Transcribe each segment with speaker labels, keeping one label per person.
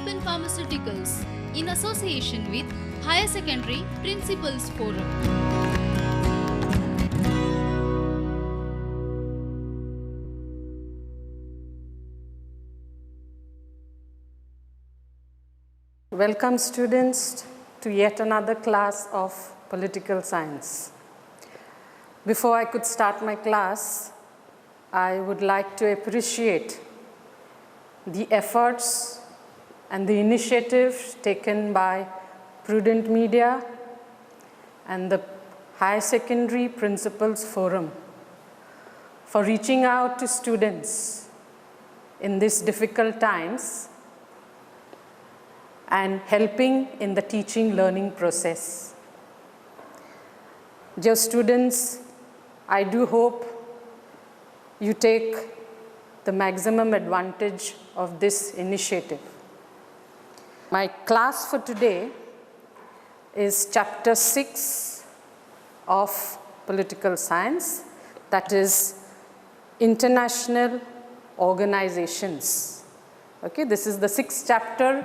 Speaker 1: Mayem Pharmaceuticals in association with Higher Secondary Principals Forum.
Speaker 2: Welcome students to yet another class of political science. Before I could start my class, I would like to appreciate the efforts and the initiative taken by Prudent Media and the Higher Secondary Principals Forum for reaching out to students in these difficult times and helping in the teaching learning process. Dear students, I do hope you take the maximum advantage of this initiative. My class for today is chapter 6 of political science, that is international organizations. Okay, this is the 6th chapter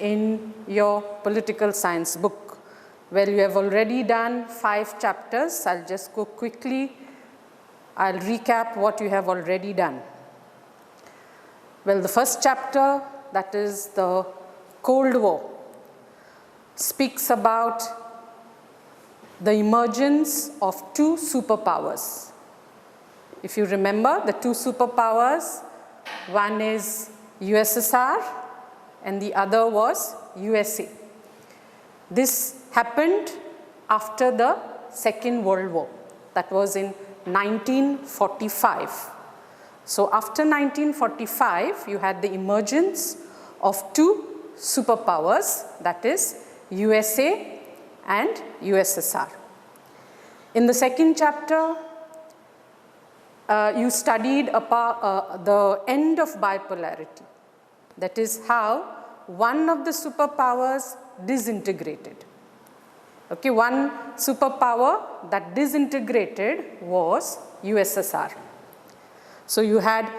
Speaker 2: in your political science book. Well, you have already done 5 chapters. I'll just go quickly. I'll recap what you have already done. Well, the first chapter, that is the Cold War, speaks about the emergence of 2 superpowers. If you remember, the 2 superpowers, one is USSR and the other was USA. This happened after the Second World War. That was in 1945. So after 1945, you had the emergence of 2 superpowers, that is USA and USSR. In the second chapter, you studied the end of bipolarity. That is how one of the superpowers disintegrated. Okay, one superpower that disintegrated was USSR. So you had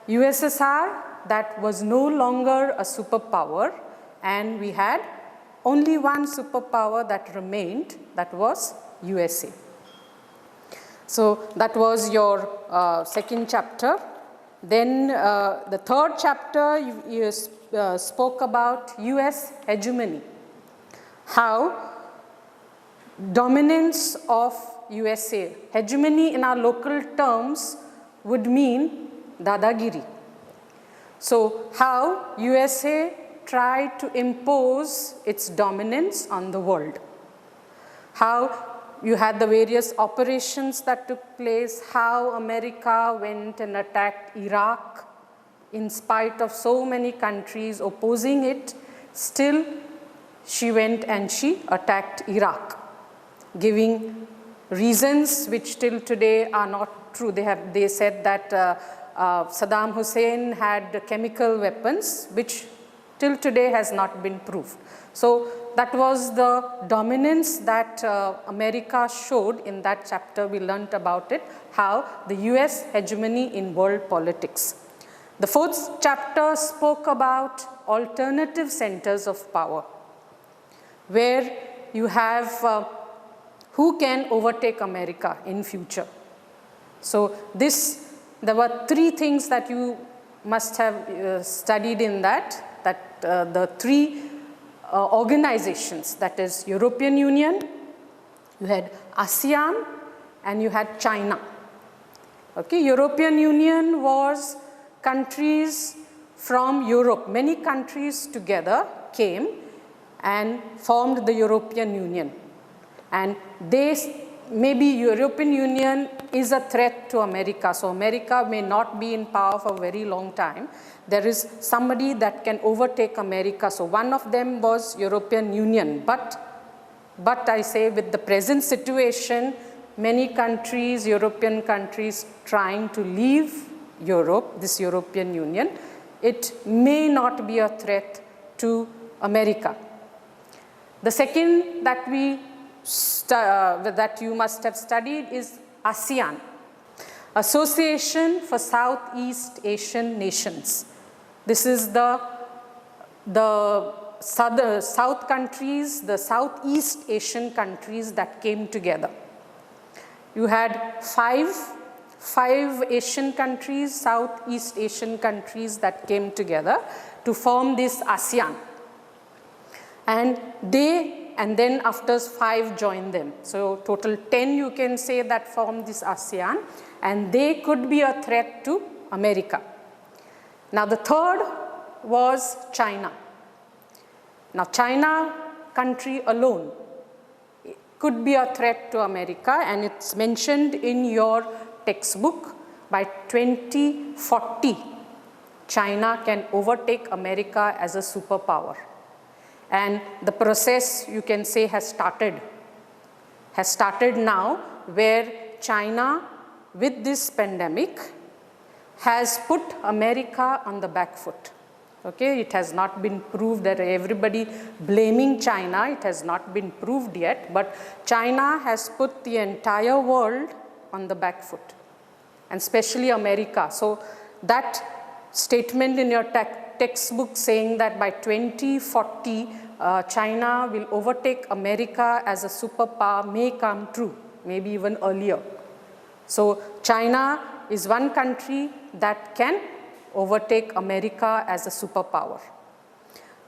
Speaker 2: USSR that was no longer a superpower, and we had only one superpower that remained, that was USA. So that was your second chapter. Then the third chapter, you spoke about US hegemony, how dominance of USA, hegemony in our local terms would mean dadagiri. So how USA tried to impose its dominance on the world. How you had the various operations that took place, how America went and attacked Iraq in spite of so many countries opposing it. Still, she went and she attacked Iraq, giving reasons which till today are not true. They said that Saddam Hussein had chemical weapons, which till today has not been proved. So that was the dominance that America showed. In that chapter we learnt about it, how the US hegemony in world politics. The fourth chapter spoke about alternative centers of power, where you have who can overtake America in future. So there were 3 things that you must have studied in that the 3 organizations, that is European Union, you had ASEAN, and you had China. Okay, European Union was countries from Europe. Many countries together came and formed the European Union. And maybe European Union is a threat to America, so America may not be in power for a very long time. There is somebody that can overtake America. So one of them was European Union. But I say, with the present situation, many countries, European countries, trying to leave Europe, this European Union, it may not be a threat to America. The second that that you must have studied is ASEAN, Association for Southeast Asian Nations. This is the the South countries, the Southeast Asian countries that came together. You had five Asian countries, Southeast Asian countries that came together to form this ASEAN. And then after 5 joined them. So total 10 you can say that formed this ASEAN, and they could be a threat to America. Now the third was China. Now China country alone could be a threat to America, and it's mentioned in your textbook by 2040 China can overtake America as a superpower. And the process you can say has started now, where China with this pandemic has put America on the back foot. Okay, it has not been proved that everybody blaming China, it has not been proved yet, but China has put the entire world on the back foot, and especially America. So that statement in your textbook saying that by 2040 China will overtake America as a superpower may come true, maybe even earlier. So China is one country that can overtake America as a superpower.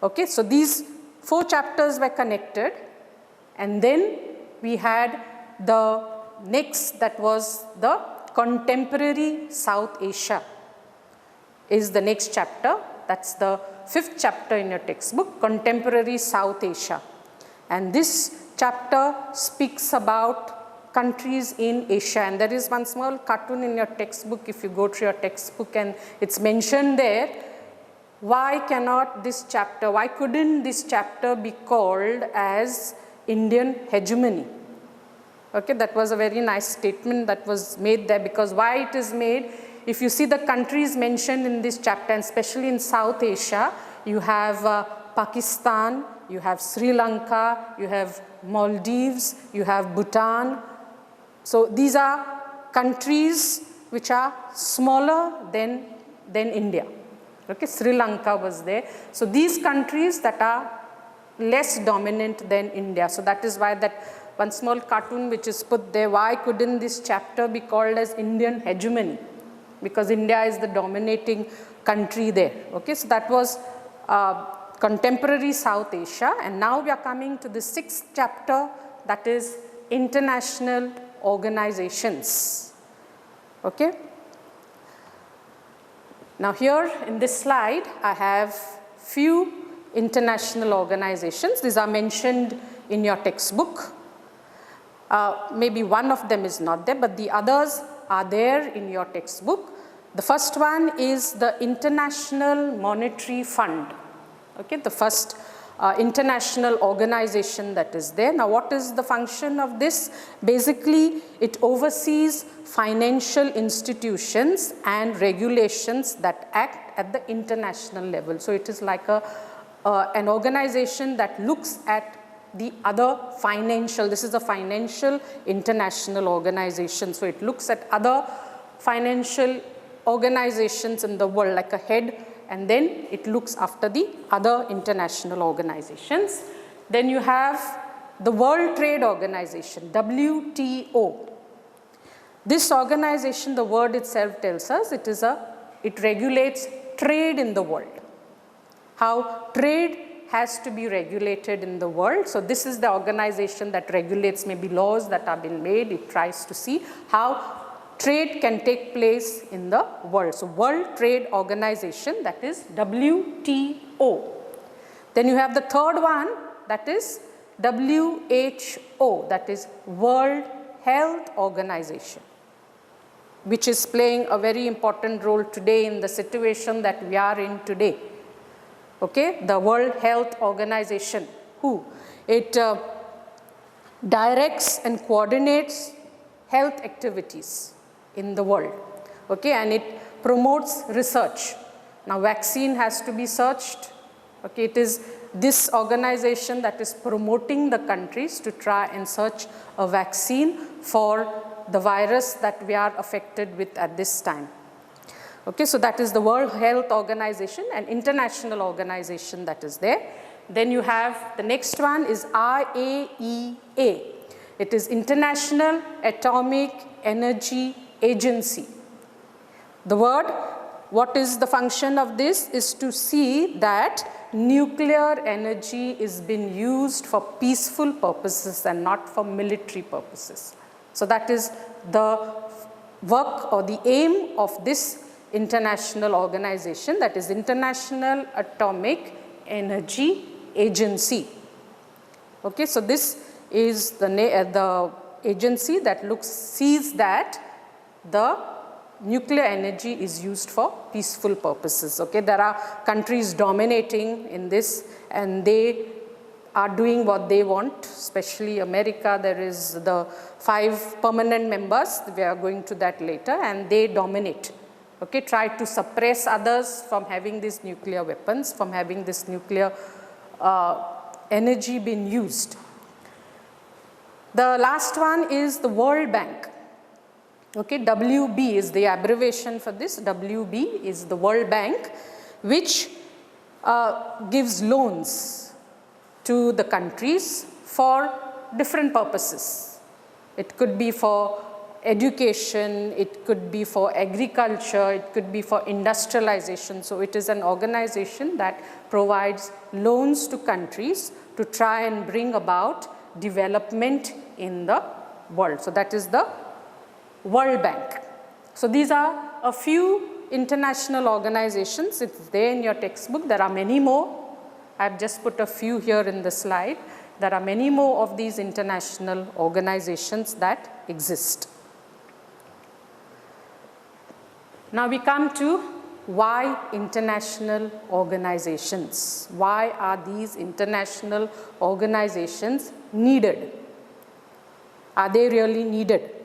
Speaker 2: Okay, so these 4 chapters were connected, and then we had the next, that was the contemporary South Asia is the next chapter. That's the 5th chapter in your textbook, contemporary South Asia. And this chapter speaks about countries in Asia, and there is one small cartoon in your textbook if you go through your textbook, and it's mentioned there. Why couldn't this chapter be called as Indian hegemony? Okay, that was a very nice statement that was made there, because why it is made, if you see the countries mentioned in this chapter, and especially in South Asia, you have Pakistan, you have Sri Lanka, you have Maldives, you have Bhutan. So these are countries which are smaller than India. Okay, Sri Lanka was there. So these countries that are less dominant than India. So that is why that one small cartoon which is put there, why couldn't this chapter be called as Indian hegemony? Because India is the dominating country there. Okay, so that was contemporary South Asia, and now we are coming to the 6th chapter, that is international organizations. Okay. Now here in this slide I have few international organizations. These are mentioned in your textbook. Maybe one of them is not there, but the others are there in your textbook. The first one is the International Monetary Fund. Okay, the first international organization that is there. Now what is the function of this? Basically it oversees financial institutions and regulations that act at the international level. So it is like an organization that looks at the other financial, this is a financial international organization. So it looks at other financial organizations in the world like a head, and then it looks after the other international organizations. Then you have the World Trade Organization, WTO. This organization, the word itself tells us, it regulates trade in the world. How trade has to be regulated in the world. So this is the organization that regulates maybe laws that have been made. It tries to see how trade can take place in the world. So World Trade Organization, that is WTO. Then you have the third one, that is WHO, that is World Health Organization, which is playing a very important role today in the situation that we are in today. Okay, the World Health Organization, it directs and coordinates health activities in the world. Okay, and it promotes research. Now vaccine has to be searched. Okay, it is this organization that is promoting the countries to try and search a vaccine for the virus that we are affected with at this time. Okay, so that is the World Health Organization, an international organization that is there. Then you have the next one is IAEA. It is International Atomic Energy Agency. The word, what is the function of this is to see that nuclear energy is being used for peaceful purposes and not for military purposes. So that is the work or the aim of this international organization, that is International Atomic Energy Agency. Okay, so this is the agency that sees that the nuclear energy is used for peaceful purposes. Okay, there are countries dominating in this and they are doing what they want, especially America. There is the 5 permanent members, we are going to that later, and they dominate. Okay, try to suppress others from having these nuclear weapons, from having this nuclear energy being used. The last one is the World Bank. Okay, WB is the abbreviation for this. WB is the World Bank, which gives loans to the countries for different purposes. It could be for education, it could be for agriculture, it could be for industrialization. So it is an organization that provides loans to countries to try and bring about development in the world. So that is the World Bank. So these are a few international organizations. It's there in your textbook. There are many more. I've just put a few here in the slide. There are many more of these international organizations that exist. Now we come to why international organizations? Why are these international organizations needed? Are they really needed?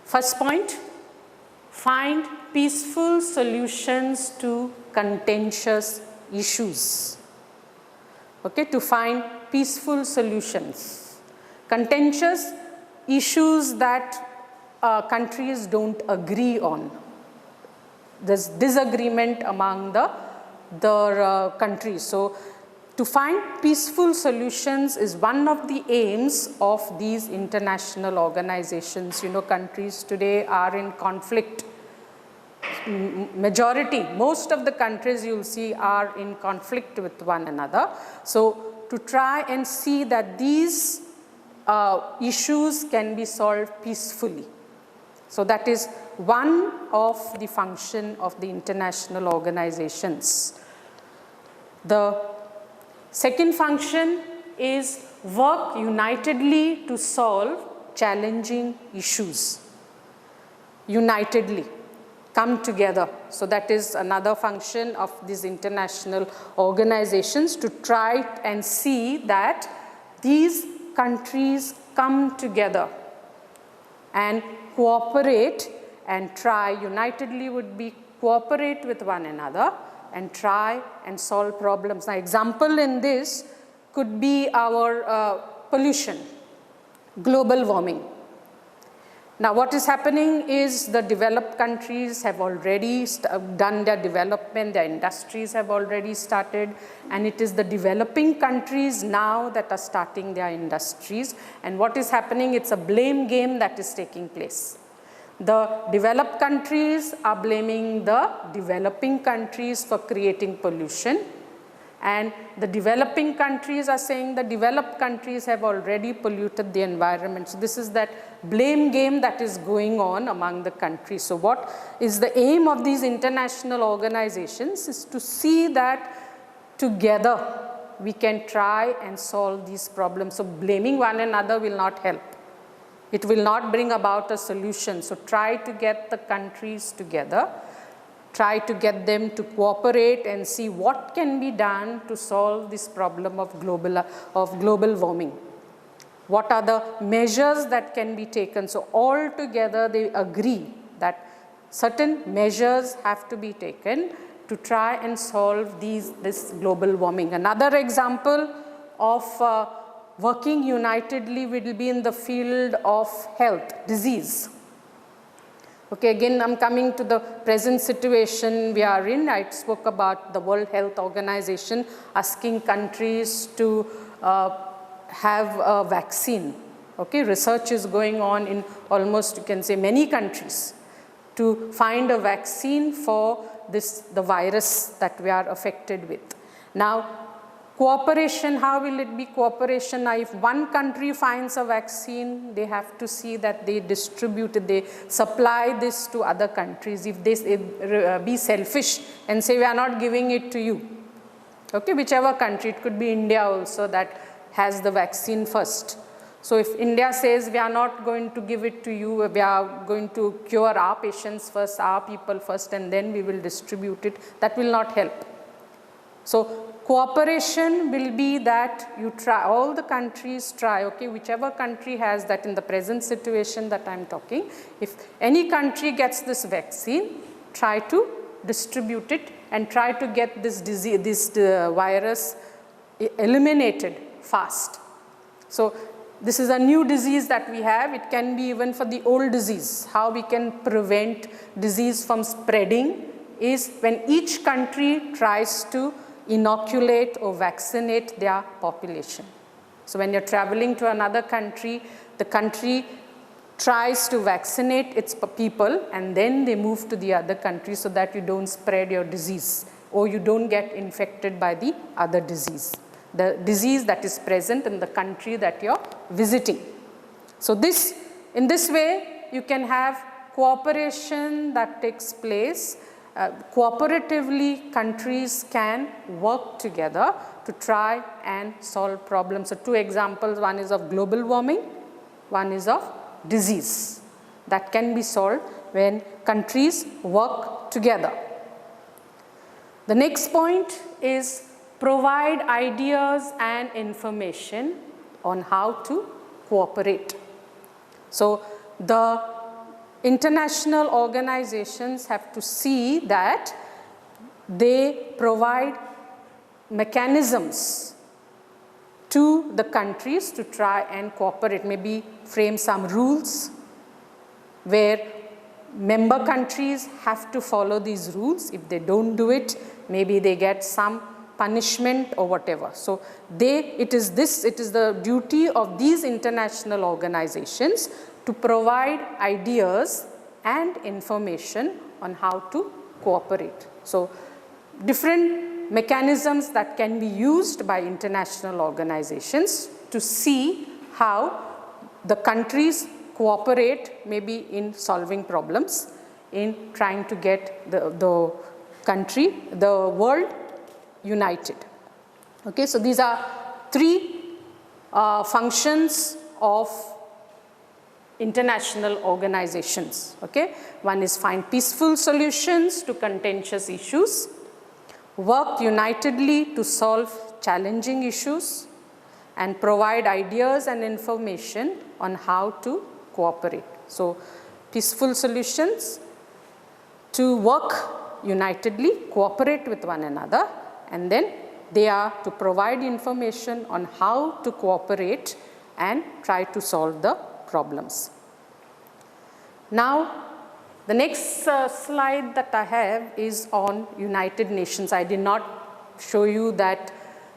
Speaker 2: First point, find peaceful solutions to contentious issues. Okay, to find peaceful solutions. Contentious issues that countries don't agree on. There's disagreement among the countries. So to find peaceful solutions is one of the aims of these international organizations. You know, countries today are in conflict. Majority, most of the countries you'll see are in conflict with one another. So to try and see that these issues can be solved peacefully. So that is one of the function of the international organizations. The second function is work unitedly to solve challenging issues. Unitedly, come together. So that is another function of these international organizations, to try and see that these countries come together and cooperate and try. Unitedly would be cooperate with one another and try and solve problems. Now, example in this could be our pollution, global warming. Now, what is happening is the developed countries have already done their development, their industries have already started, and it is the developing countries now that are starting their industries. And what is happening? It's a blame game that is taking place. The developed countries are blaming the developing countries for creating pollution, and the developing countries are saying the developed countries have already polluted the environment. So this is that blame game that is going on among the countries. So what is the aim of these international organizations is to see that together we can try and solve these problems. So blaming one another will not help. It will not bring about a solution. So try to get the countries together. Try to get them to cooperate and see what can be done to solve this problem of global warming. What are the measures that can be taken? So all together they agree that certain measures have to be taken to try and solve this global warming. Another example of working unitedly will be in the field of health, disease. Okay, again, I'm coming to the present situation we are in. I spoke about the World Health Organization asking countries to have a vaccine. Okay, research is going on in almost, you can say, many countries to find a vaccine for the virus that we are affected with. Now, cooperation, how will it be cooperation? Now, if one country finds a vaccine, they have to see that they distribute it, they supply this to other countries. If they be selfish and say, we are not giving it to you. Okay, whichever country, it could be India also that has the vaccine first. So if India says, we are not going to give it to you, we are going to cure our patients first, our people first, and then we will distribute it, that will not help. So cooperation will be that you try, all the countries try, okay, whichever country has that in the present situation that I'm talking, if any country gets this vaccine, try to distribute it and try to get this disease, this virus eliminated fast. So this is a new disease that we have. It can be even for the old disease. How we can prevent disease from spreading is when each country tries to inoculate or vaccinate their population. So when you're traveling to another country, the country tries to vaccinate its people and then they move to the other country so that you don't spread your disease or you don't get infected by the other disease, the disease that is present in the country that you're visiting. So in this way, you can have cooperation that takes place. Cooperatively, countries can work together to try and solve problems. So two examples, one is of global warming, one is of disease. That can be solved when countries work together. The next point is provide ideas and information on how to cooperate. So the international organizations have to see that they provide mechanisms to the countries to try and cooperate, maybe frame some rules where member countries have to follow these rules. If they don't do it, maybe they get some punishment or whatever. So it is the duty of these international organizations to provide ideas and information on how to cooperate. So different mechanisms that can be used by international organizations to see how the countries cooperate, maybe in solving problems, in trying to get the world united. Okay, so these are three functions of international organizations. Okay, one is find peaceful solutions to contentious issues, work unitedly to solve challenging issues, and provide ideas and information on how to cooperate. So peaceful solutions, to work unitedly, cooperate with one another, and then they are to provide information on how to cooperate and try to solve the problems. Now, the next slide that I have is on United Nations. I did not show you that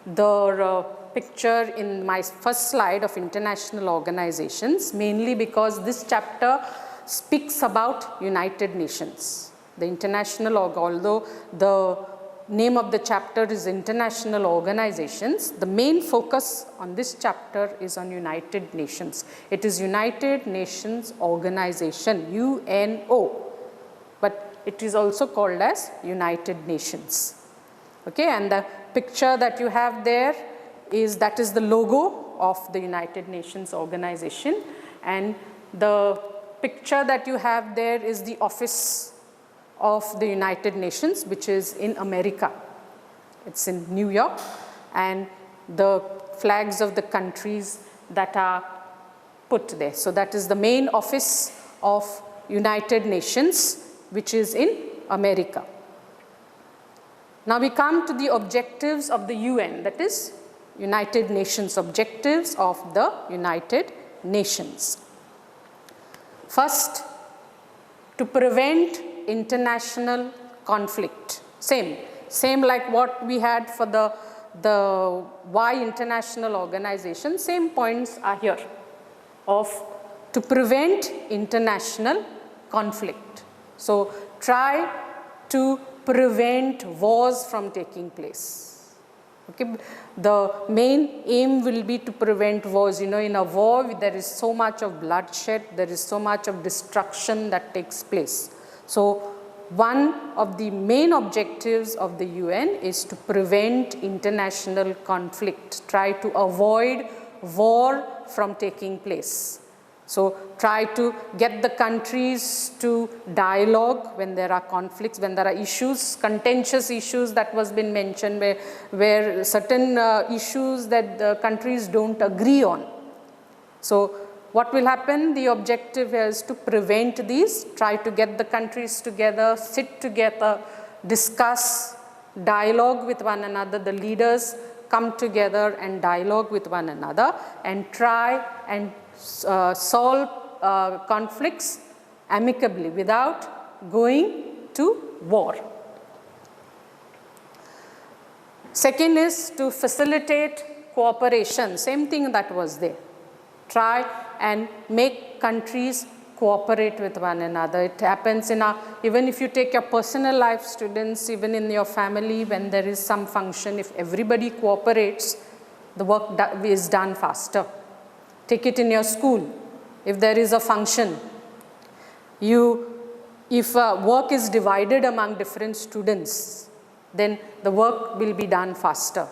Speaker 2: the picture in my first slide of international organizations, mainly because this chapter speaks about United Nations. The international, although the name of the chapter is International Organizations, the main focus on this chapter is on United Nations. It is United Nations Organization, UNO, but it is also called as United Nations. Okay, and the picture that you have there is the logo of the United Nations Organization, and the picture that you have there is the office of the United Nations, which is in America. It's in New York, and the flags of the countries that are put there. So that is the main office of United Nations, which is in America. Now we come to the objectives of the UN, that is United Nations, objectives of the United Nations. First, to prevent international conflict. Same like what we had for the Y international organization, same points are here of to prevent international conflict. So try to prevent wars from taking place. Okay, the main aim will be to prevent wars. You know, in a war there is so much of bloodshed, there is so much of destruction that takes place. So one of the main objectives of the UN is to prevent international conflict, try to avoid war from taking place. So try to get the countries to dialogue when there are conflicts, when there are issues, contentious issues that was been mentioned, where certain issues that the countries don't agree on. So what will happen? The objective is to prevent these, try to get the countries together, sit together, discuss, dialogue with one another, the leaders come together and dialogue with one another and try and solve conflicts amicably without going to war. Second is to facilitate cooperation, same thing that was there. Try and make countries cooperate with one another. It happens in even if you take your personal life, students, even in your family, when there is some function, if everybody cooperates, the work is done faster. Take it in your school. If there is a function, if work is divided among different students, then the work will be done faster.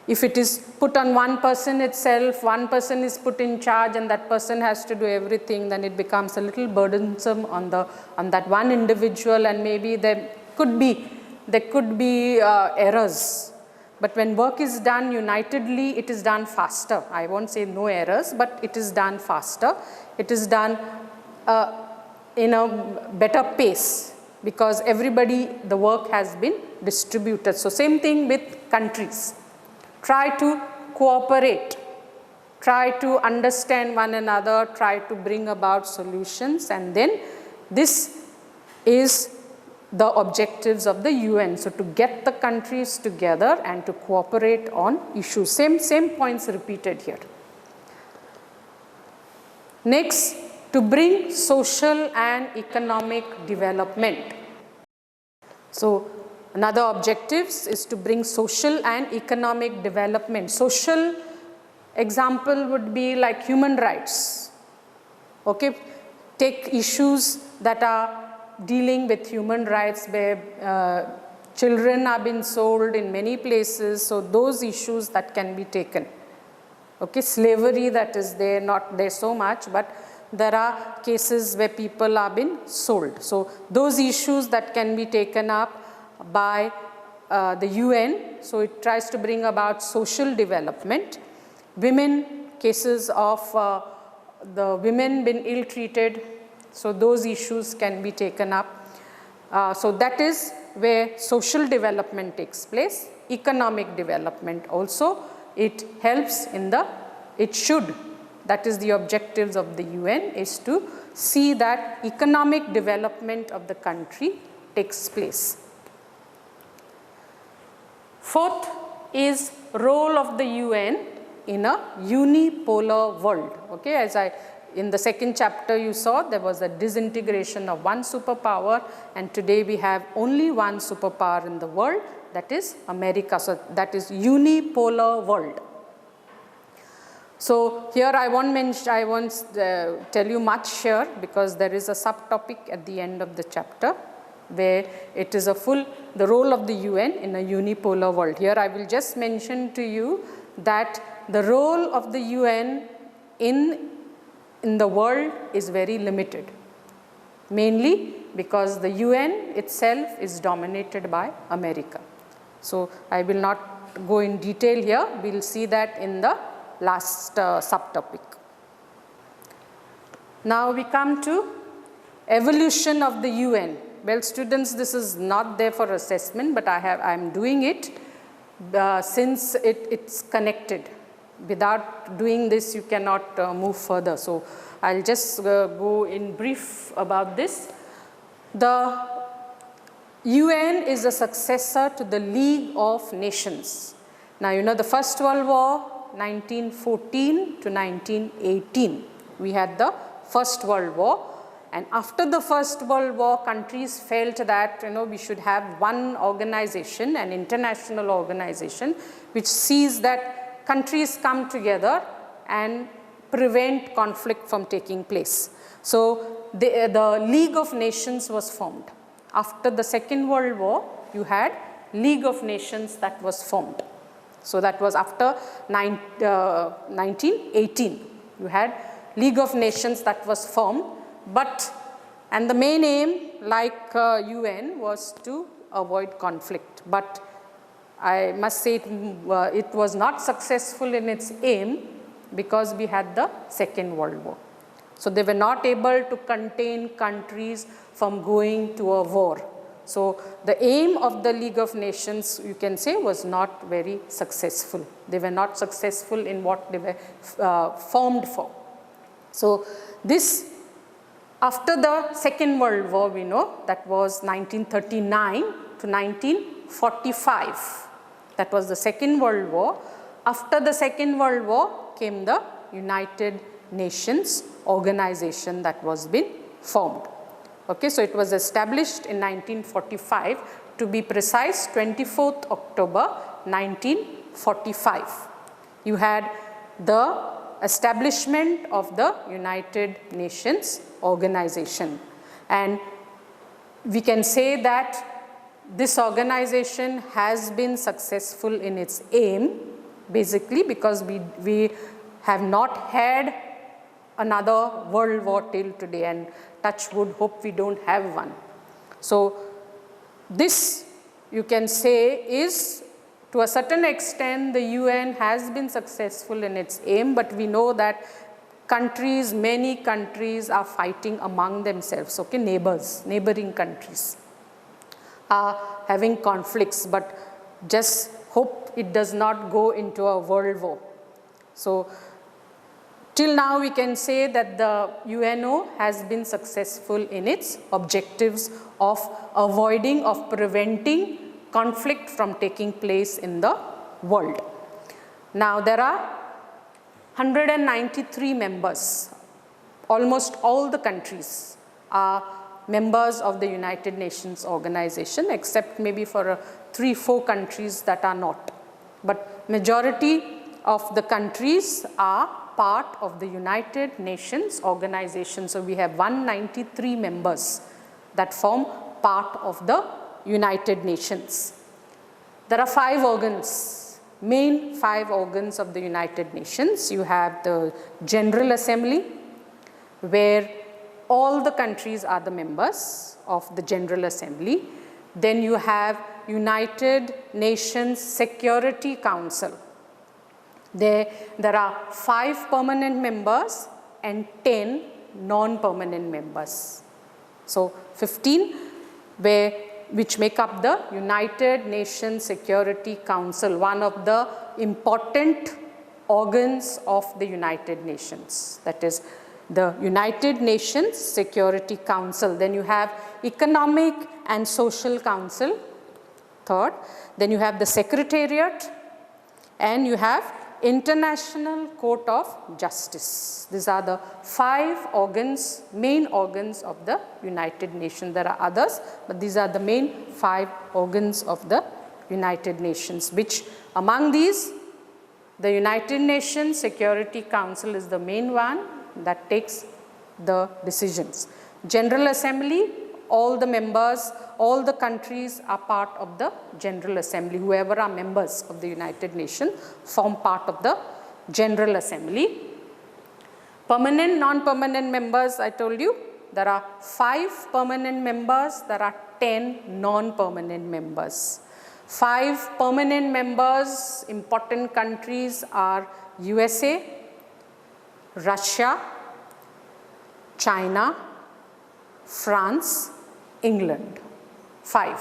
Speaker 2: If it is put on one person itself, one person is put in charge and that person has to do everything, then it becomes a little burdensome on that one individual, and maybe there could be errors. But when work is done unitedly, it is done faster. I won't say no errors, but it is done faster. It is done in a better pace because the work has been distributed. So same thing with countries. Try to cooperate, try to understand one another, try to bring about solutions, and then this is the objectives of the UN. So to get the countries together and to cooperate on issues. Same points repeated here. Next, to bring social and economic development. So another objective is to bring social and economic development. Social example would be like human rights. Okay, take issues that are dealing with human rights where children are being sold in many places. So those issues that can be taken. Okay, slavery that is there, not there so much, but there are cases where people are being sold. So those issues that can be taken up by the UN, so it tries to bring about social development. Women, cases of the women being ill-treated, so those issues can be taken up. So that is where social development takes place. Economic development also, it helps in that is the objectives of the UN, is to see that economic development of the country takes place. Fourth is role of the UN in a unipolar world. Okay, in the second chapter you saw there was a disintegration of one superpower, and today we have only one superpower in the world, that is America. So that is unipolar world. So here I won't tell you much here because there is a subtopic at the end of the chapter where it is the role of the UN in a unipolar world. Here I will just mention to you that the role of the UN in the world is very limited, mainly because the UN itself is dominated by America. So I will not go in detail here, we will see that in the last subtopic. Now we come to evolution of the UN. Well, students, this is not there for assessment, but I am doing it since it's connected. Without doing this, you cannot move further. So I'll just go in brief about this. The UN is a successor to the League of Nations. Now, you know the First World War, 1914 to 1918. We had the First World War. And after the First World War, countries felt that, you know, we should have one organization, an international organization, which sees that countries come together and prevent conflict from taking place. So the League of Nations was formed. After the Second World War, you had League of Nations that was formed. So that was after 1918. You had League of Nations that was formed. And the main aim, like UN, was to avoid conflict. But I must say it was not successful in its aim because we had the Second World War. So they were not able to contain countries from going to a war. So the aim of the League of Nations, you can say, was not very successful. They were not successful in what they were formed for. So this, after the Second World War, we know that was 1939 to 1945. That was the Second World War. After the Second World War came the United Nations organization that was been formed. Okay, so it was established in 1945, to be precise, 24th October 1945. You had the establishment of the United Nations organization, and we can say that this organization has been successful in its aim, basically because we have not had another world war till today, and touch wood, hope we don't have one. So this, you can say, is to a certain extent the UN has been successful in its aim, but we know that countries, many countries are fighting among themselves, okay, neighboring countries are having conflicts, but just hope it does not go into a world war. So till now we can say that the UNO has been successful in its objectives of avoiding, of preventing conflict from taking place in the world. Now there are 193 members. Almost all the countries are members of the United Nations organization, except maybe for 3-4 countries that are not. But majority of the countries are part of the United Nations organization. So we have 193 members that form part of the United Nations. There are 5 organs, main 5 organs of the United Nations. You have the General Assembly, where all the countries are the members of the General Assembly. Then you have United Nations Security Council. There are 5 permanent members and 10 non-permanent members. So 15 which make up the United Nations Security Council, one of the important organs of the United Nations. That is the United Nations Security Council. Then you have Economic and Social Council, third. Then you have the Secretariat, and you have International Court of Justice. These are the 5 organs, main organs of the United Nations. There are others, but these are the main 5 organs of the United Nations, which among these, the United Nations Security Council is the main one that takes the decisions. General Assembly, all the members, all the countries are part of the General Assembly. Whoever are members of the United Nations form part of the General Assembly. Permanent, non-permanent members, I told you, there are 5 permanent members, there are 10 non-permanent members. 5 permanent members, important countries are USA, Russia, China, France, England. 5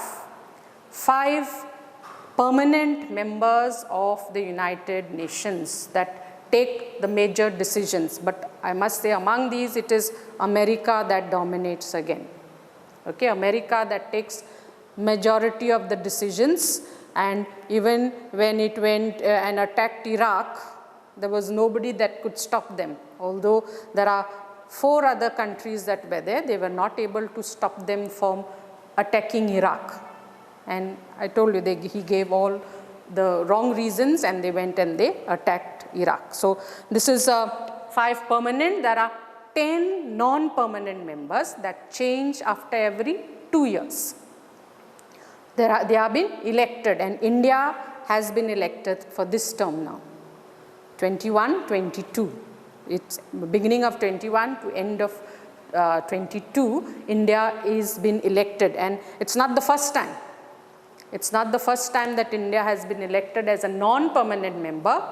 Speaker 2: permanent members of the United Nations that take the major decisions. But I must say among these it is America that dominates again. Okay, America that takes majority of the decisions, and even when it went and attacked Iraq, there was nobody that could stop them. Although there are 4 other countries that were there, they were not able to stop them from attacking Iraq. And I told you, he gave all the wrong reasons and they went and they attacked Iraq. So this is 5 permanent. There are 10 non-permanent members that change after every 2 years. They have been elected, and India has been elected for this term now, 21-22. It's beginning of 21 to end of 22, India is been elected, and it's not the first time. It's not the first time that India has been elected as a non-permanent member.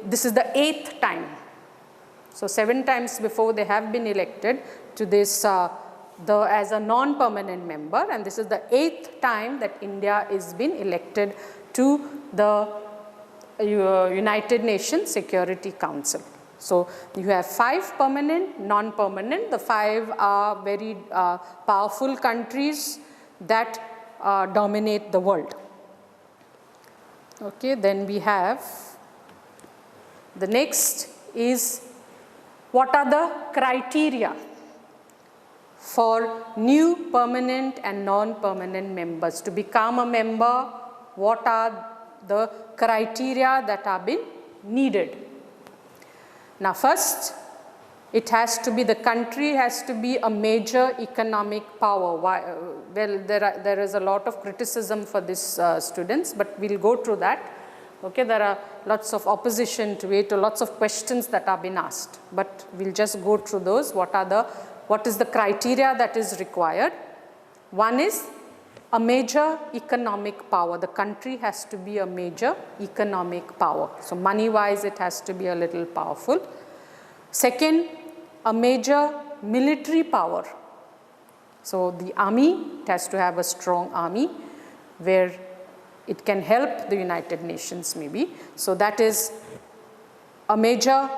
Speaker 2: This is the 8th time. So 7 times before they have been elected to this as a non-permanent member, and this is the 8th time that India is been elected to the United Nations Security Council. So you have 5 permanent, non-permanent. The 5 are very powerful countries that dominate the world. Okay, then we have the next is, what are the criteria for new permanent and non-permanent members to become a member? What are the criteria that have been needed? Now first, it has to be, the country has to be a major economic power. Why? Well, there is a lot of criticism for this students, but we'll go through that. Okay, there are lots of opposition to it, or lots of questions that have been asked, but we'll just go through those. What is the criteria that is required? One is a major economic power. The country has to be a major economic power. So money-wise, it has to be a little powerful. Second, a major military power. So the army, it has to have a strong army where it can help the United Nations maybe. So that is a major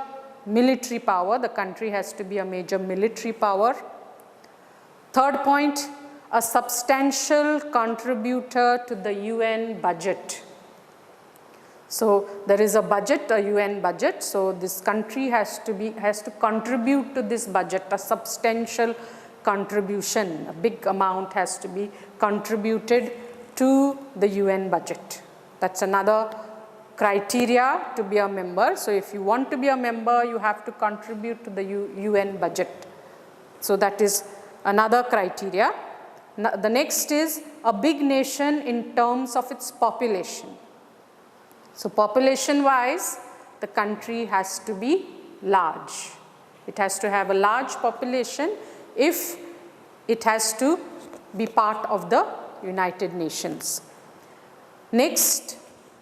Speaker 2: military power. The country has to be a major military power. Third point, a substantial contributor to the UN budget. So there is a budget, a UN budget. So this country has to contribute to this budget, a substantial contribution. A big amount has to be contributed to the UN budget. That's another criteria to be a member. So if you want to be a member, you have to contribute to the UN budget. So that is another criteria. Now, the next is a big nation in terms of its population. So population wise, the country has to be large. It has to have a large population if it has to be part of the United Nations. Next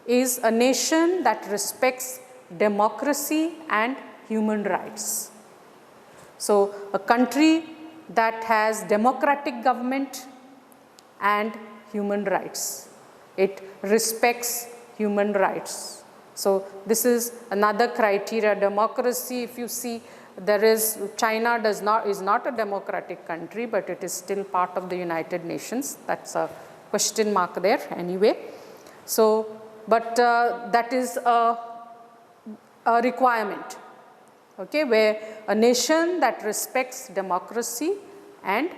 Speaker 2: is a nation that respects democracy and human rights. So a country that has democratic government and human rights. It respects human rights. So this is another criteria. Democracy, if you see, China is not a democratic country, but it is still part of the United Nations. That's a question mark there anyway. So, but that is a requirement, okay, where a nation that respects democracy and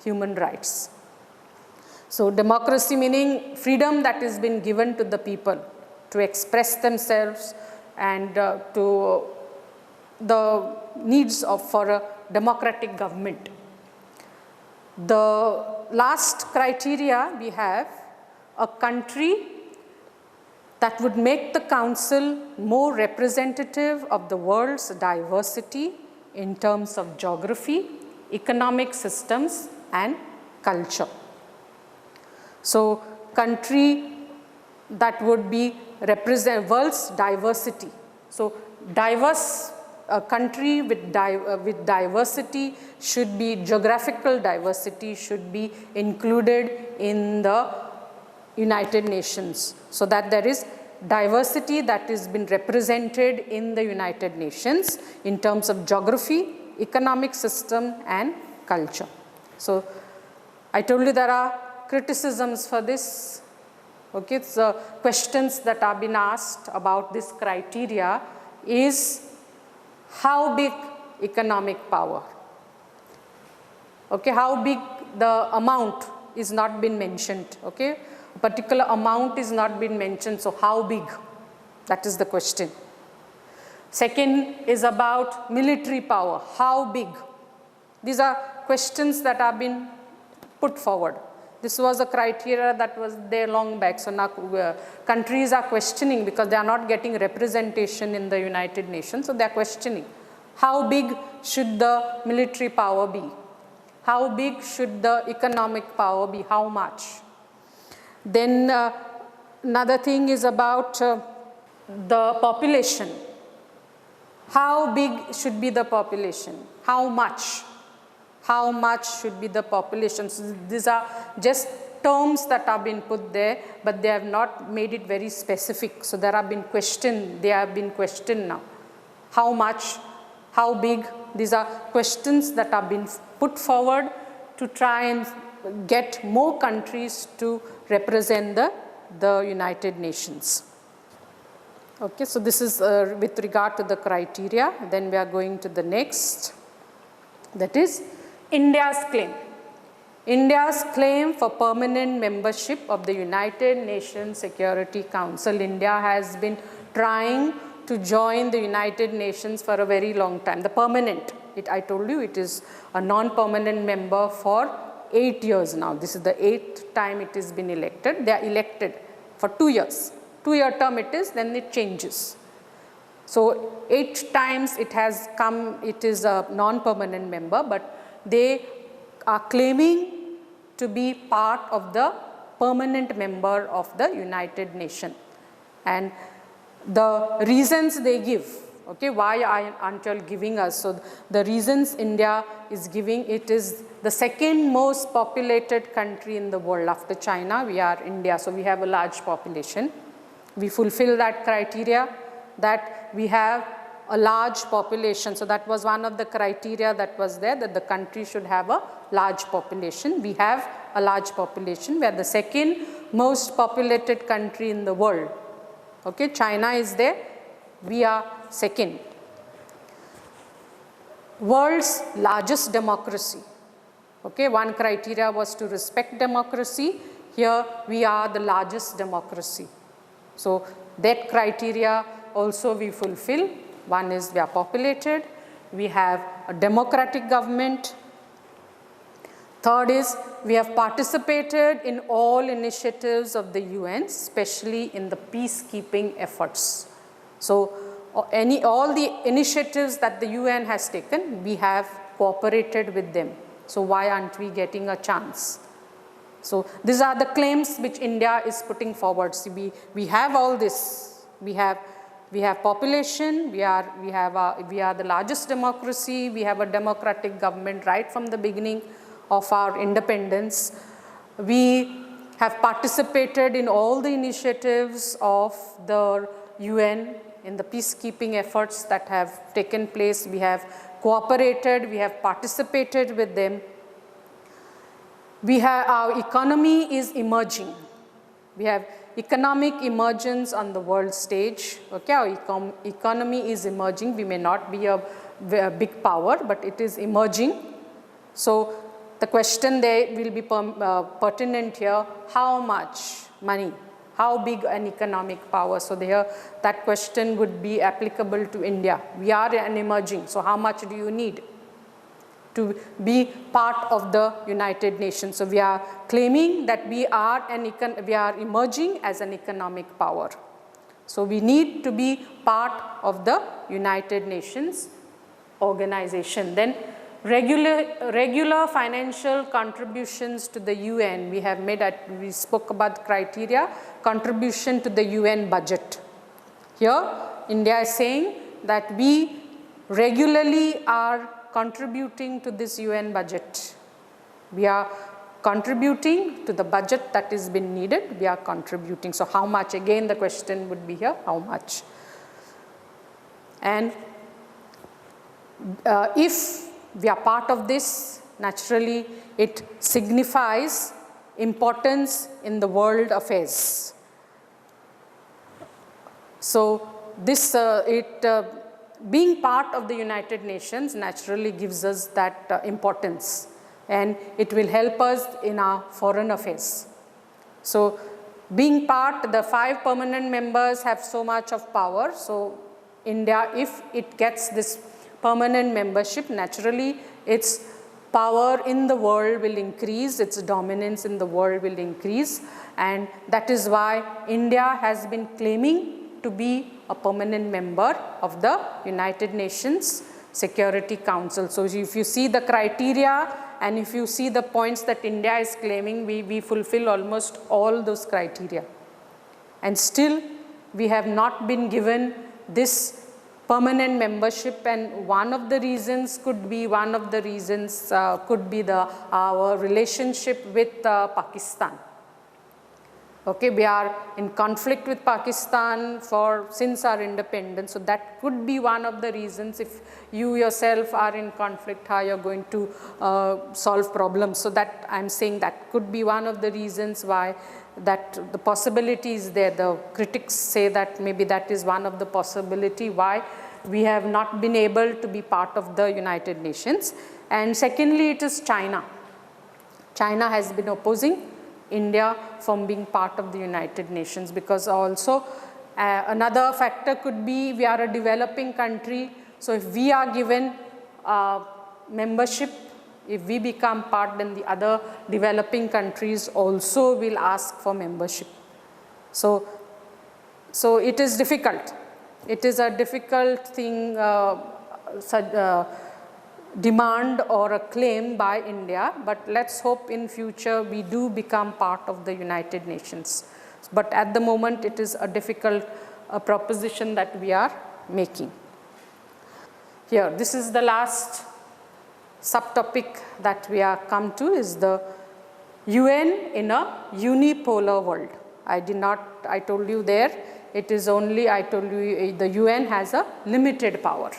Speaker 2: human rights. So democracy meaning freedom that has been given to the people to express themselves and to the needs for a democratic government. The last criteria we have, a country that would make the council more representative of the world's diversity in terms of geography, economic systems and culture. So country that would be represent world's diversity. So a country with diversity should be, geographical diversity should be included in the United Nations, so that there is diversity that has been represented in the United Nations in terms of geography, economic system and culture. So I told you there are criticisms for this. Okay, so questions that have been asked about this criteria is how big economic power? Okay, how big the amount is not been mentioned. Okay, a particular amount is not been mentioned, so how big? That is the question. Second is about military power. How big? These are questions that have been put forward. This was a criteria that was there long back. So now countries are questioning because they are not getting representation in the United Nations. So they are questioning. How big should the military power be? How big should the economic power be? How much? Then another thing is about the population. How big should be the population? How much? How much should be the population? So these are just terms that have been put there, but they have not made it very specific. So there have been questioned, they have been questioned now. How much? How big? These are questions that have been put forward to try and get more countries to represent the United Nations. Okay, so this is with regard to the criteria. Then we are going to the next, that is India's claim. India's claim for permanent membership of the United Nations Security Council. India has been trying to join the United Nations for a very long time. The permanent, I told you it is a non-permanent member for 8 years now. This is the 8th time it has been elected. They are elected for 2 years. 2-year term it is, then it changes. So 8 times it has come, it is a non-permanent member, but they are claiming to be part of the permanent member of the United Nations. And the reasons they give, okay, why aren't you giving us? So the reasons India is giving, it is the second most populated country in the world. After China, we are India, so we have a large population. We fulfill that criteria that we have a large population. So that was one of the criteria that was there, that the country should have a large population. We have a large population. We are the second most populated country in the world. Okay, China is there, we are second. World's largest democracy. Okay, one criteria was to respect democracy. Here we are the largest democracy. So that criteria also we fulfill. One is we are populated, we have a democratic government. Third is we have participated in all initiatives of the UN, especially in the peacekeeping efforts. So all the initiatives that the UN has taken, we have cooperated with them. So why aren't we getting a chance? So these are the claims which India is putting forward. See, we have all this. We have population, we are the largest democracy, we have a democratic government right from the beginning of our independence. We have participated in all the initiatives of the UN in the peacekeeping efforts that have taken place. We have cooperated, we have participated with them. Our economy is emerging. We have economic emergence on the world stage. Okay, our economy is emerging. We may not be a big power, but it is emerging. So the question there will be pertinent here, how much money, how big an economic power? So there, that question would be applicable to India. We are an emerging, so how much do you need to be part of the United Nations? So we are claiming that we are emerging as an economic power. So we need to be part of the United Nations organization. Then regular financial contributions to the UN. We spoke about criteria, contribution to the UN budget. Here, India is saying that we regularly are contributing to this UN budget. We are contributing to the budget that is been needed. We are contributing. So how much? Again, the question would be here, how much? And if we are part of this, naturally it signifies importance in the world affairs. So this, being part of the United Nations naturally gives us that importance, and it will help us in our foreign affairs. So being part, the 5 permanent members have so much of power. So India, if it gets this permanent membership, naturally its power in the world will increase, its dominance in the world will increase, and that is why India has been claiming to be a permanent member of the United Nations Security Council. So if you see the criteria and if you see the points that India is claiming, we fulfill almost all those criteria. And still we have not been given this permanent membership, and one of the reasons could be our relationship with Pakistan. Okay, we are in conflict with Pakistan since our independence, so that could be one of the reasons. If you yourself are in conflict, how you're going to solve problems. So that I'm saying that could be one of the reasons why that the possibility is there. The critics say that maybe that is one of the possibility why we have not been able to be part of the United Nations. And secondly, it is China. China has been opposing India from being part of the United Nations, because also another factor could be we are a developing country. So if we are given membership, if we become part, then the other developing countries also will ask for membership. So it is difficult. It is a difficult thing, demand or a claim by India, but let's hope in future we do become part of the United Nations. But at the moment it is a difficult proposition that we are making. Here, this is the last subtopic that we are come to, is the UN in a unipolar world. I told you there, it is only, I told you the UN has a limited power.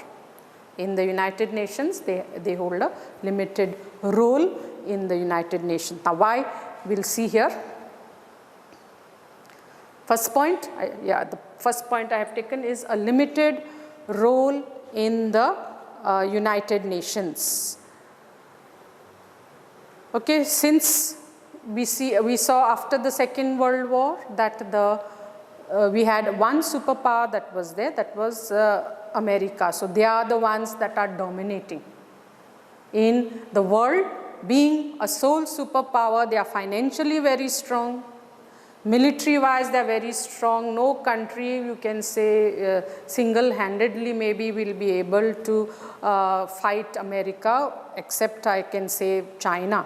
Speaker 2: In the United Nations, they hold a limited role in the United Nations. Now why, we'll see here. First point, the first point I have taken is a limited role in the United Nations. Okay, since we saw after the Second World War that we had one superpower that was there, that was America. So they are the ones that are dominating in the world. Being a sole superpower, they are financially very strong. Military wise, they are very strong. No country, you can say, single-handedly maybe will be able to fight America, except I can say China.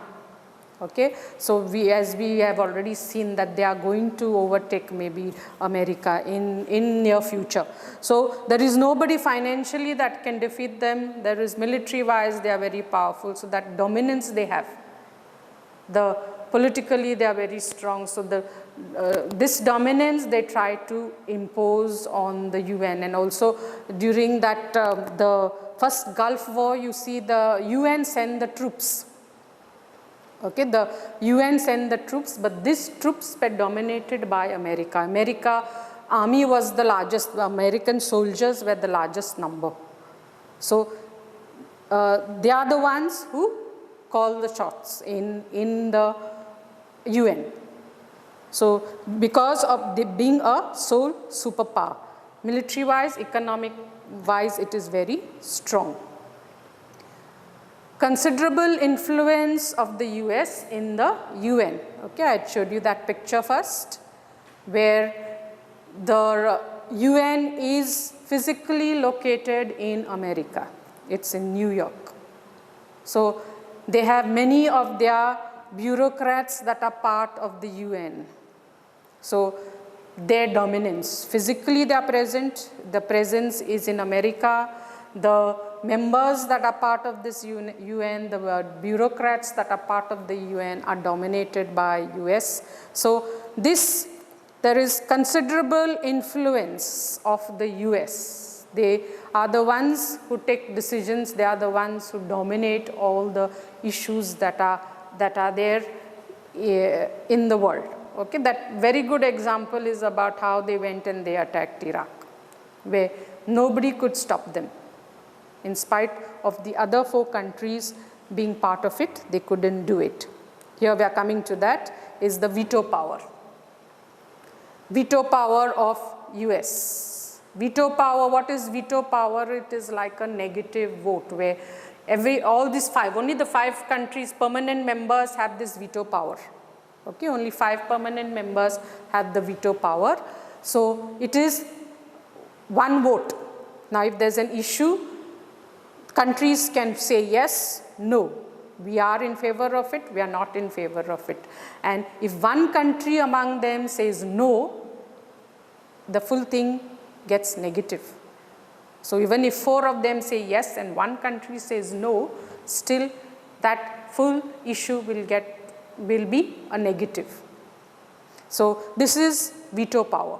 Speaker 2: Okay, so as we have already seen that they are going to overtake maybe America in near future. So there is nobody financially that can defeat them. There is military wise, they are very powerful. So that dominance they have. Politically they are very strong. So this dominance they try to impose on the UN. And also during that the first Gulf War, you see the UN send the troops. Okay, the UN sent the troops, but these troops were dominated by America. America army was the largest, the American soldiers were the largest number. So they are the ones who call the shots in the UN. So because of being a sole superpower, military wise, economic wise, it is very strong. Considerable influence of the US in the UN. Okay, I showed you that picture first, where the UN is physically located in America. It's in New York. So they have many of their bureaucrats that are part of the UN. So their dominance, physically they are present, the presence is in America. The members that are part of this UN, the bureaucrats that are part of the UN are dominated by US. So there is considerable influence of the US They are the ones who take decisions. They are the ones who dominate all the issues that are there in the world. Okay, that very good example is about how they went and they attacked Iraq, where nobody could stop them. In spite of the other 4 countries being part of it, they couldn't do it. Here we are coming to that, is the veto power. Veto power of US. Veto power, what is veto power? It is like a negative vote where all these 5, only the 5 countries, permanent members have this veto power. Okay, only 5 permanent members have the veto power. So it is one vote. Now if there's an issue, countries can say yes, no. We are in favor of it, we are not in favor of it. And if one country among them says no, the full thing gets negative. So even if 4 of them say yes and one country says no, still that full issue will be a negative. So this is veto power.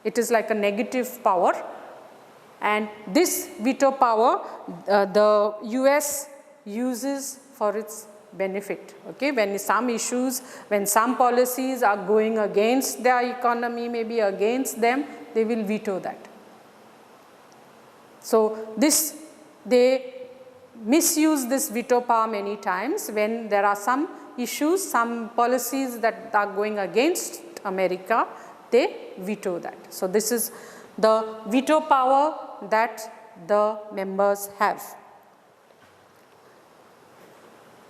Speaker 2: It is like a negative power, and this veto power the US uses for its benefit. Okay, when some issues, when some policies are going against their economy, maybe against them, they will veto that. So this, they misuse this veto power many times when there are some issues, some policies that are going against America, they veto that. So this is the veto power that the members have.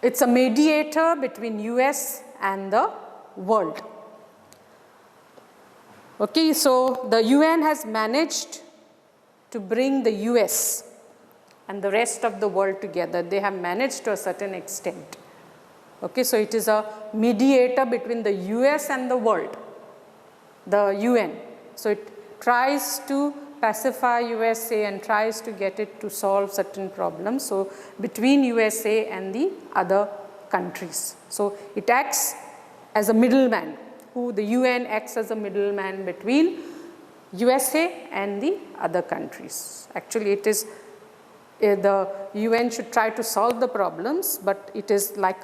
Speaker 2: It's a mediator between US and the world. Okay, so the UN has managed to bring the US and the rest of the world together. They have managed to a certain extent. Okay, so it is a mediator between the US and the world, the UN. So it tries to pacify USA and tries to get it to solve certain problems. So between USA and the other countries. So it acts as a middleman, the UN acts as a middleman between USA and the other countries. Actually it is, the UN should try to solve the problems, but it is like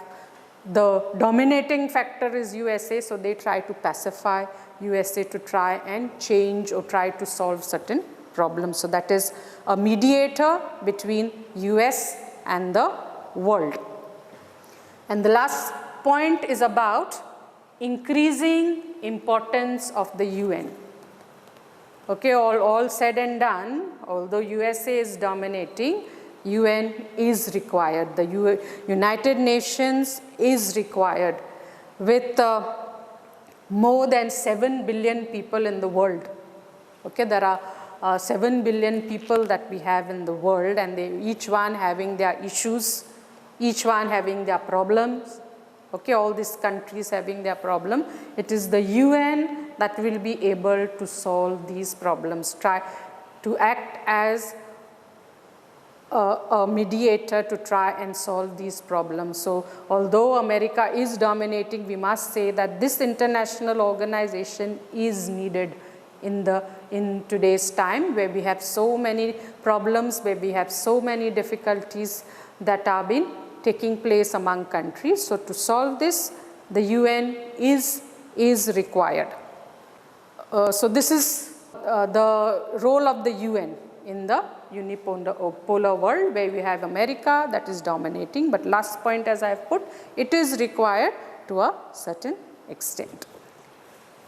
Speaker 2: the dominating factor is USA, so they try to pacify USA to try and change or try to solve certain problems. So that is a mediator between US and the world. And the last point is about increasing importance of the UN. Okay, all said and done, although USA is dominating, UN is required. The United Nations is required with more than 7 billion people in the world. Okay, there are 7 billion people that we have in the world, and each one having their issues, each one having their problems. Okay, all these countries having their problem. It is the UN that will be able to solve these problems, try to act as a mediator to try and solve these problems. So although America is dominating, we must say that this international organization is needed in today's time, where we have so many problems, where we have so many difficulties that are been taking place among countries. So to solve this, the UN is required. So this is the role of the UN in the unipolar world, where we have America that is dominating, but last point as I have put, it is required to a certain extent.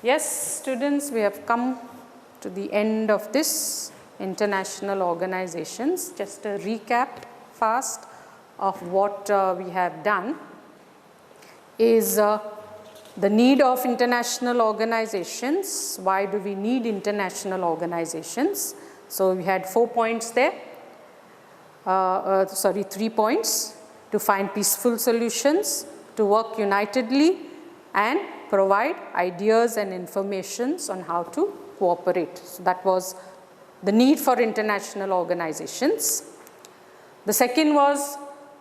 Speaker 2: Yes, students, we have come to the end of this international organizations. Just a recap fast of what we have done is the need of international organizations. Why do we need international organizations? So we had 4 points there, 3 points: to find peaceful solutions, to work unitedly, and provide ideas and informations on how to cooperate. So that was the need for international organizations. The second was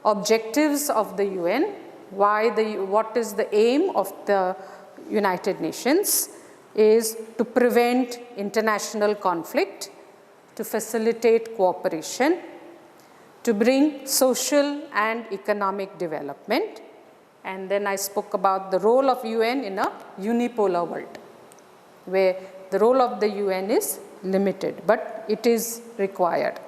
Speaker 2: objectives of the UN. What is the aim of the United Nations? Is to prevent international conflict, to facilitate cooperation, to bring social and economic development. And then I spoke about the role of UN in a unipolar world, where the role of the UN is limited, but it is required.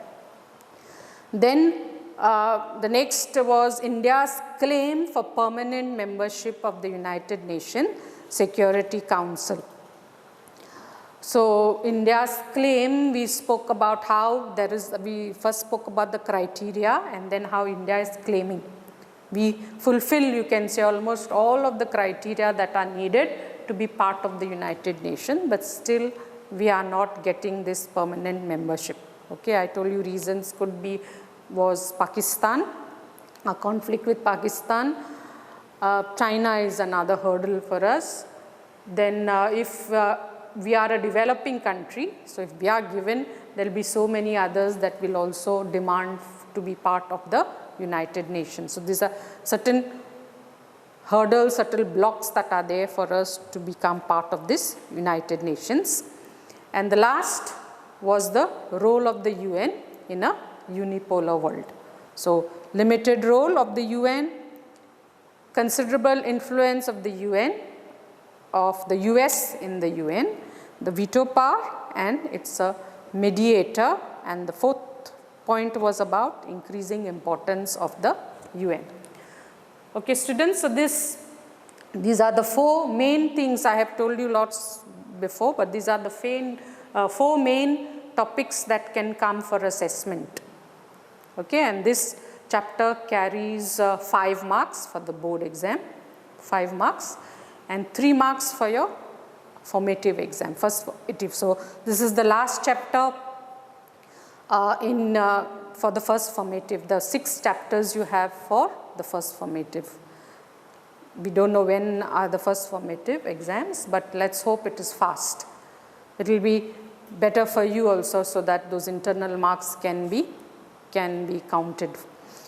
Speaker 2: Then the next was India's claim for permanent membership of the United Nations Security Council. So India's claim, we spoke about how we first spoke about the criteria and then how India is claiming. We fulfill, you can say, almost all of the criteria that are needed to be part of the United Nations, but still we are not getting this permanent membership. Okay, I told you reasons was Pakistan, a conflict with Pakistan. China is another hurdle for us. Then if we are a developing country, so if we are given, there will be so many others that will also demand to be part of the United Nations. So these are certain hurdles, certain blocks that are there for us to become part of this United Nations. And the last was the role of the UN in a unipolar world. So limited role of the UN, considerable influence of the UN, of the US in the UN, the veto power, and it's a mediator. And the fourth point was about increasing importance of the UN. Okay, students, so these are the four main things. I have told you lots before, but these are the four main topics that can come for assessment. Okay, and this chapter carries 5 marks for the board exam, 5 marks, and 3 marks for your formative exam, first formative. So this is the last chapter for the first formative. The 6 chapters you have for the first formative. We don't know when are the first formative exams, but let's hope it is fast. It will be better for you also, so that those internal marks can be counted.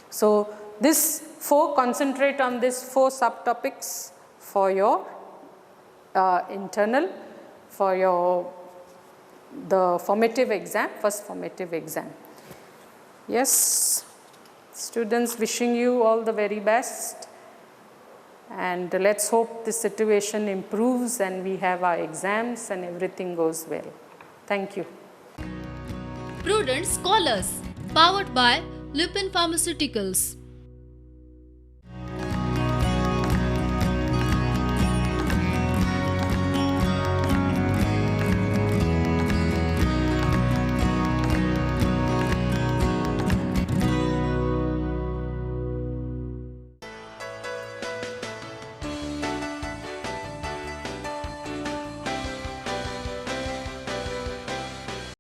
Speaker 2: So concentrate on these 4 subtopics for your internal, for the formative exam, first formative exam. Yes, students, wishing you all the very best, and let's hope the situation improves and we have our exams and everything goes well. Thank you.
Speaker 1: Prudent Scholars, powered by Lupin Pharmaceuticals.